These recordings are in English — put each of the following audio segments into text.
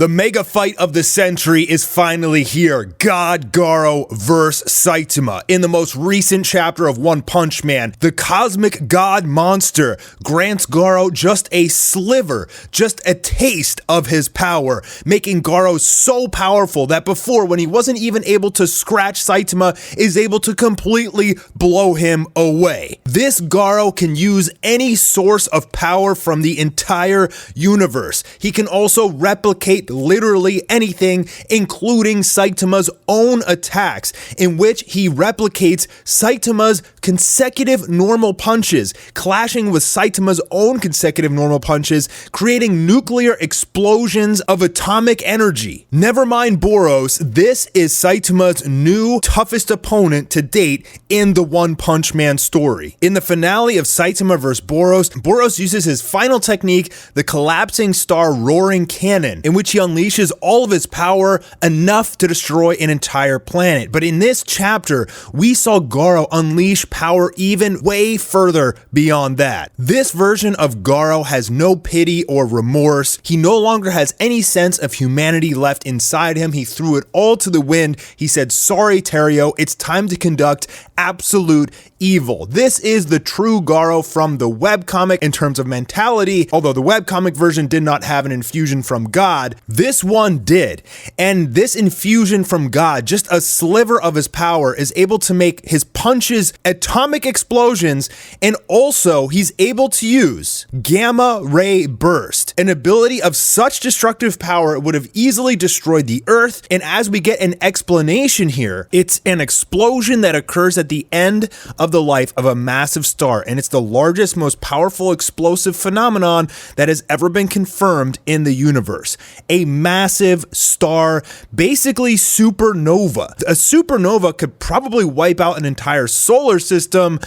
The mega fight of the century is finally here. God Garou vs. Saitama. In the most recent chapter of One Punch Man, the cosmic god monster grants Garou just a sliver, just a taste of his power, making Garou so powerful that before, when he wasn't even able to scratch Saitama, is able to completely blow him away. This Garou can use any source of power from the entire universe. He can also replicate literally anything, including Saitama's own attacks, in which he replicates Saitama's consecutive normal punches, clashing with Saitama's own consecutive normal punches, creating nuclear explosions of atomic energy. Never mind Boros, this is Saitama's new toughest opponent to date in the One Punch Man story. In the finale of Saitama vs. Boros, Boros uses his final technique, the collapsing star roaring cannon, in which he unleashes all of his power, enough to destroy an entire planet. But in this chapter, we saw Garou unleash power even way further beyond that. This version of Garou has no pity or remorse. He no longer has any sense of humanity left inside him. He threw it all to the wind. He said, "Sorry, Terrio, it's time to conduct absolute evil." This is the true Garou from the webcomic in terms of mentality. Although the webcomic version did not have an infusion from God, this one did. And this infusion from God, just a sliver of his power, is able to make his punches atomic explosions, and also he's able to use gamma ray burst, an ability of such destructive power it would have easily destroyed the Earth. And as we get an explanation here, it's an explosion that occurs at the end of the life of a massive star, and it's the largest, most powerful explosive phenomenon that has ever been confirmed in the universe. A massive star, basically supernova. A supernova could probably wipe out an entire solar system,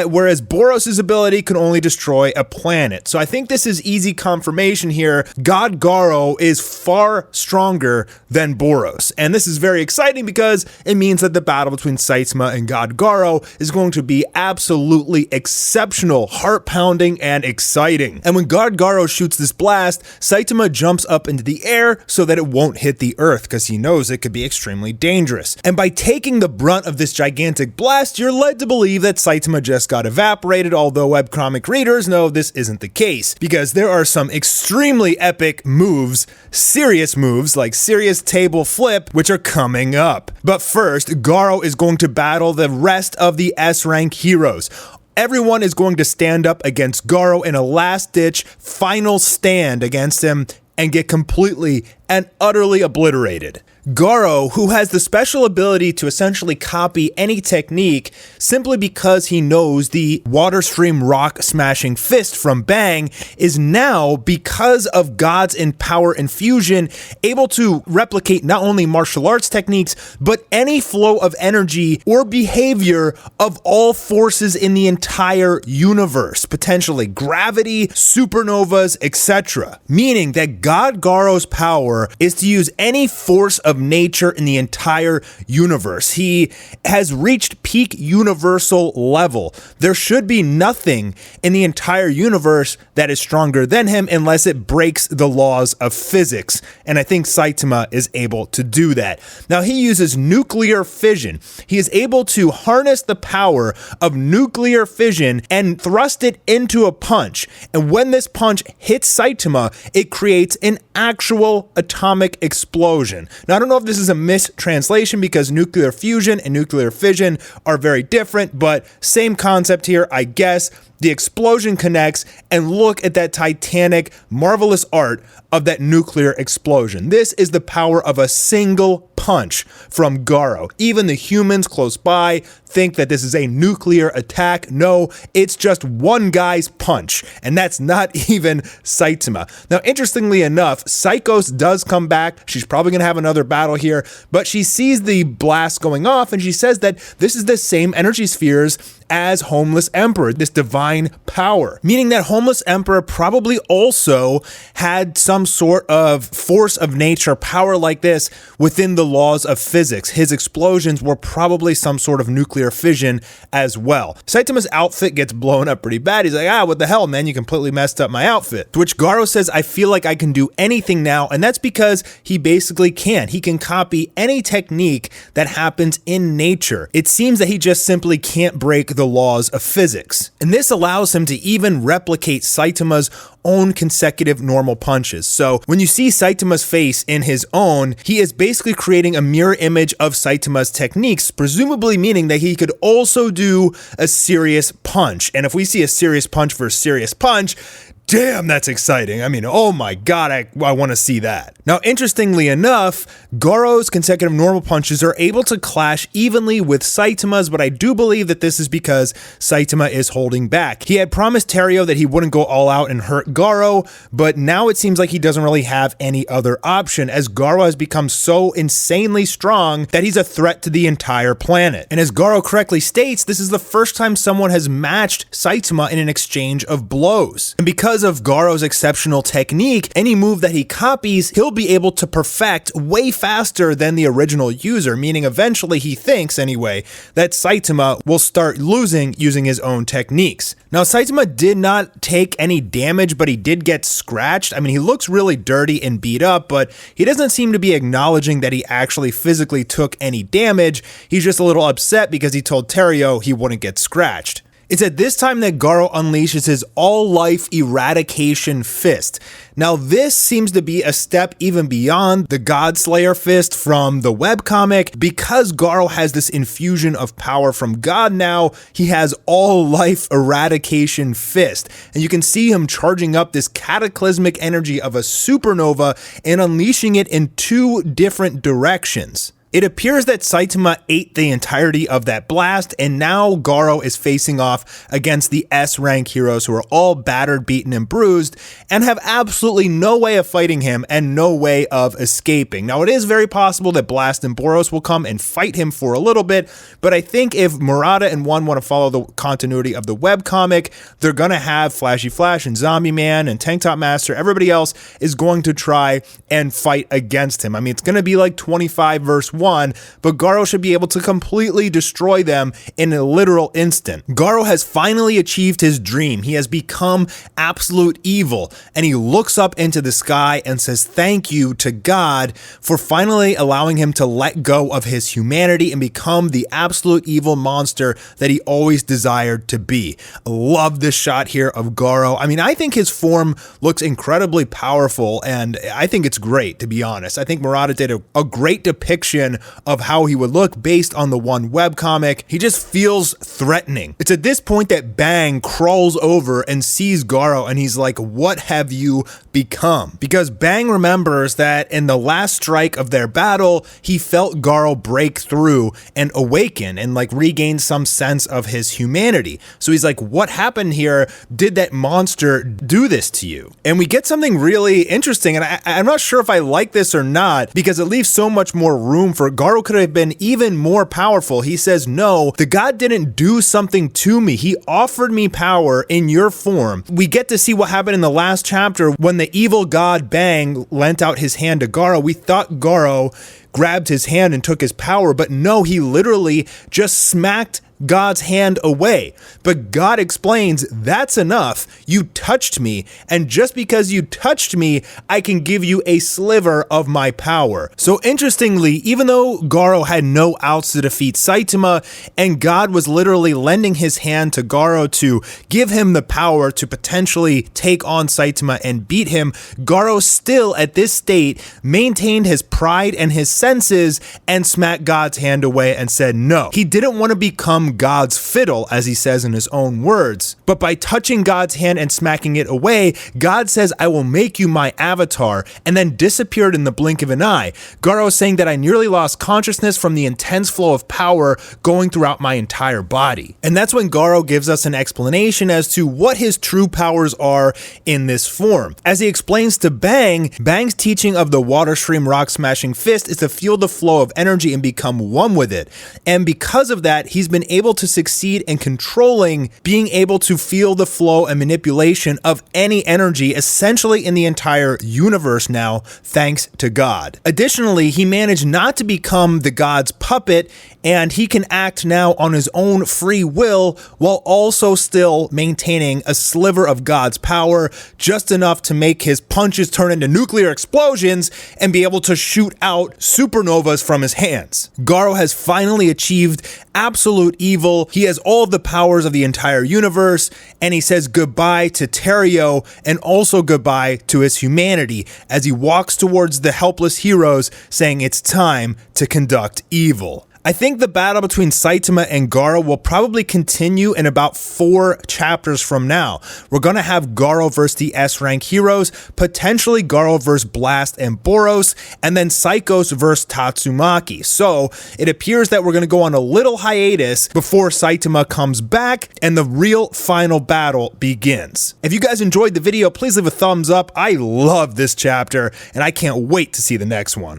whereas Boros' ability can only destroy a planet. So I think this is easy confirmation here. God Garou is far stronger than Boros. And this is very exciting because it means that the battle between Saitama and God Garou is going to be absolutely exceptional, heart-pounding, and exciting. And when God Garou shoots this blast, Saitama jumps up into the air so that it won't hit the Earth, because he knows it could be extremely dangerous. And by taking the brunt of this gigantic blast, you're led to believe that Saitama just got evaporated, although webcomic readers know this isn't the case, because there are some extremely epic moves, serious moves, like serious table flip, which are coming up. But first, Garou is going to battle the rest of the S-rank heroes. Everyone is going to stand up against Garou in a last-ditch final stand against him and get completely and utterly obliterated. Garou, who has the special ability to essentially copy any technique simply because he knows the water stream rock smashing fist from Bang, is now, because of God's power infusion, able to replicate not only martial arts techniques, but any flow of energy or behavior of all forces in the entire universe, potentially gravity, supernovas, etc. Meaning that God Garou's power is to use any force of nature in the entire universe. He has reached peak universal level. There should be nothing in the entire universe that is stronger than him unless it breaks the laws of physics. And I think Saitama is able to do that. Now, he uses nuclear fission. He is able to harness the power of nuclear fission and thrust it into a punch. And when this punch hits Saitama, it creates an actual atomic explosion. Now, I don't know if this is a mistranslation because nuclear fusion and nuclear fission are very different, but same concept here, I guess. The explosion connects, and look at that titanic, marvelous art of that nuclear explosion. This is the power of a single punch from Garou. Even the humans close by think that this is a nuclear attack. No, it's just one guy's punch, and that's not even Saitama. Now, interestingly enough, Psychos does come back. She's probably going to have another battle here, but she sees the blast going off, and she says that this is the same energy spheres as Homeless Emperor, this divine power, meaning that Homeless Emperor probably also had some sort of force of nature power like this within the laws of physics. His explosions were probably some sort of nuclear fission as well. Saitama's outfit gets blown up pretty bad. He's like, what the hell, man? You completely messed up my outfit. To which Garou says, I feel like I can do anything now, and that's because he basically can. He can copy any technique that happens in nature. It seems that he just simply can't break the laws of physics. And this allows him to even replicate Saitama's own consecutive normal punches. So when you see Saitama's face in his own, he is basically creating a mirror image of Saitama's techniques, presumably meaning that he could also do a serious punch. And if we see a serious punch for a serious punch, damn, that's exciting. I mean, oh my god, I want to see that. Now, interestingly enough, Garou's consecutive normal punches are able to clash evenly with Saitama's, but I do believe that this is because Saitama is holding back. He had promised Terrio that he wouldn't go all out and hurt Garou, but now it seems like he doesn't really have any other option, as Garou has become so insanely strong that he's a threat to the entire planet. And as Garou correctly states, this is the first time someone has matched Saitama in an exchange of blows. And because of Garou's exceptional technique, any move that he copies, he'll be able to perfect way faster than the original user, meaning eventually he thinks, anyway, that Saitama will start losing using his own techniques. Now, Saitama did not take any damage, but he did get scratched. I mean, he looks really dirty and beat up, but he doesn't seem to be acknowledging that he actually physically took any damage. He's just a little upset because he told Terrio he wouldn't get scratched. It's at this time that Garou unleashes his all-life eradication fist. Now, this seems to be a step even beyond the Godslayer fist from the webcomic. Because Garou has this infusion of power from God now, he has all-life eradication fist. And you can see him charging up this cataclysmic energy of a supernova and unleashing it in two different directions. It appears that Saitama ate the entirety of that blast, and now Garou is facing off against the S-rank heroes who are all battered, beaten, and bruised, and have absolutely no way of fighting him and no way of escaping. Now, it is very possible that Blast and Boros will come and fight him for a little bit, but I think if Murata and One want to follow the continuity of the webcomic, they're going to have Flashy Flash and Zombie Man and Tank Top Master. Everybody else is going to try and fight against him. I mean, it's going to be like 25 versus 1, but Garou should be able to completely destroy them in a literal instant. Garou has finally achieved his dream. He has become absolute evil, and he looks up into the sky and says thank you to God for finally allowing him to let go of his humanity and become the absolute evil monster that he always desired to be. I love this shot here of Garou. I mean, I think his form looks incredibly powerful, and I think it's great, to be honest. I think Murata did a great depiction of how he would look based on the One webcomic. He just feels threatening. It's at this point that Bang crawls over and sees Garou, and he's like, what have you become? Because Bang remembers that in the last strike of their battle, he felt Garou break through and awaken and like regain some sense of his humanity. So he's like, what happened here? Did that monster do this to you? And we get something really interesting, and I'm not sure if I like this or not, because it leaves so much more room for Garou could have been even more powerful. He says, no, the god didn't do something to me. He offered me power in your form. We get to see what happened in the last chapter when the evil god Bang lent out his hand to Garou. We thought Garou grabbed his hand and took his power, but no, he literally just smacked God's hand away. But God explains, that's enough. You touched me, and just because you touched me, I can give you a sliver of my power. So interestingly, even though Garou had no outs to defeat Saitama, and God was literally lending his hand to Garou to give him the power to potentially take on Saitama and beat him, Garou still at this state maintained his pride and his senses and smacked God's hand away and said no. He didn't want to become God's fiddle, as he says in his own words. But by touching God's hand and smacking it away, God says, I will make you my avatar, and then disappeared in the blink of an eye. Garou is saying that I nearly lost consciousness from the intense flow of power going throughout my entire body. And that's when Garou gives us an explanation as to what his true powers are in this form. As he explains to Bang, Bang's teaching of the water stream rock smashing fist is to feel the flow of energy and become one with it. And because of that, he's been able to succeed in controlling, being able to feel the flow and manipulation of any energy essentially in the entire universe now, thanks to God. Additionally, he managed not to become the God's puppet, and he can act now on his own free will while also still maintaining a sliver of God's power, just enough to make his punches turn into nuclear explosions and be able to shoot out supernovas from his hands. Garou has finally achieved absolute evil. He has all of the powers of the entire universe, and he says goodbye to Terrio and also goodbye to his humanity as he walks towards the helpless heroes, saying it's time to conduct evil. I think the battle between Saitama and Garou will probably continue in about 4 chapters from now. We're going to have Garou versus the S-rank heroes, potentially Garou versus Blast and Boros, and then Psychos versus Tatsumaki. So it appears that we're going to go on a little hiatus before Saitama comes back and the real final battle begins. If you guys enjoyed the video, please leave a thumbs up. I love this chapter and I can't wait to see the next one.